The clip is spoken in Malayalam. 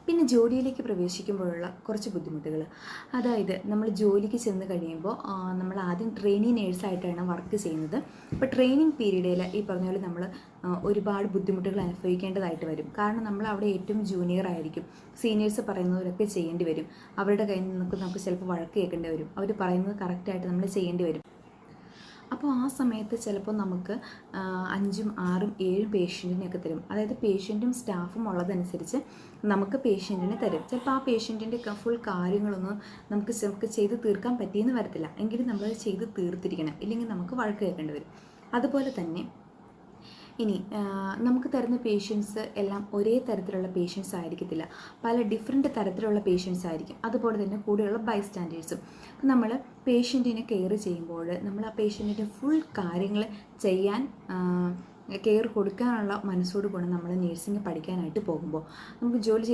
പിന്നെ ജോലിയിലേക്ക് പ്രവേശിക്കുമ്പോഴുള്ള കുറച്ച് ബുദ്ധിമുട്ടുകൾ. അതായത് നമ്മൾ ജോലിക്ക് ചെന്ന് കഴിയുമ്പോൾ നമ്മൾ ആദ്യം ട്രെയിനി നേഴ്സായിട്ടാണ് വർക്ക് ചെയ്യുന്നത്. അപ്പോൾ ട്രെയിനിങ് പീരീഡിൽ ഈ പറഞ്ഞ പോലെ നമ്മൾ ഒരുപാട് ബുദ്ധിമുട്ടുകൾ അനുഭവിക്കേണ്ടതായിട്ട് വരും. കാരണം നമ്മൾ അവിടെ ഏറ്റവും ജൂനിയർ ആയിരിക്കും. സീനിയേഴ്സ് പറയുന്നവരൊക്കെ ചെയ്യേണ്ടി വരും. അവരുടെ കയ്യിൽ നിന്നൊക്കെ നമുക്ക് ചിലപ്പോൾ വഴക്ക് കേൾക്കേണ്ടി വരും. അവർ പറയുന്നത് കറക്റ്റായിട്ട് നമ്മൾ ചെയ്യേണ്ടി വരും. അപ്പോൾ ആ സമയത്ത് ചിലപ്പോൾ നമുക്ക് 5, 6, 7 പേഷ്യൻറ്റിനെയൊക്കെ തരും. അതായത് പേഷ്യൻറ്റും സ്റ്റാഫും ഉള്ളതനുസരിച്ച് നമുക്ക് പേഷ്യൻറ്റിനെ തരും. ചിലപ്പോൾ ആ പേഷ്യൻറ്റിൻ്റെ ഫുൾ കാര്യങ്ങളൊന്നും നമുക്ക് ചെയ്ത് തീർക്കാൻ പറ്റിയെന്ന് വരത്തില്ല. എങ്കിലും നമ്മളത് ചെയ്ത് തീർത്തിരിക്കണം. ഇല്ലെങ്കിൽ നമുക്ക് വഴക്ക് കേൾക്കേണ്ടി വരും. അതുപോലെ തന്നെ ഇനി നമുക്ക് തരുന്ന പേഷ്യൻസ് എല്ലാം ഒരേ തരത്തിലുള്ള പേഷ്യൻസ് ആയിരിക്കത്തില്ല. പല ഡിഫറെൻറ്റ് തരത്തിലുള്ള പേഷ്യൻസ് ആയിരിക്കും. അതുപോലെ തന്നെ കൂടെയുള്ള ബൈസ്റ്റാൻഡേഴ്സും. നമ്മൾ പേഷ്യൻറ്റിനെ കെയർ ചെയ്യുമ്പോൾ നമ്മൾ ആ പേഷ്യൻറ്റിൻ്റെ ഫുൾ കാര്യങ്ങൾ ചെയ്യാൻ കെയർ കൊടുക്കാനുള്ള മനസ്സോട് കൂടെ നമ്മൾ നേഴ്സിംഗ് പഠിക്കാനായിട്ട് പോകുമ്പോൾ നമുക്ക് ജോലി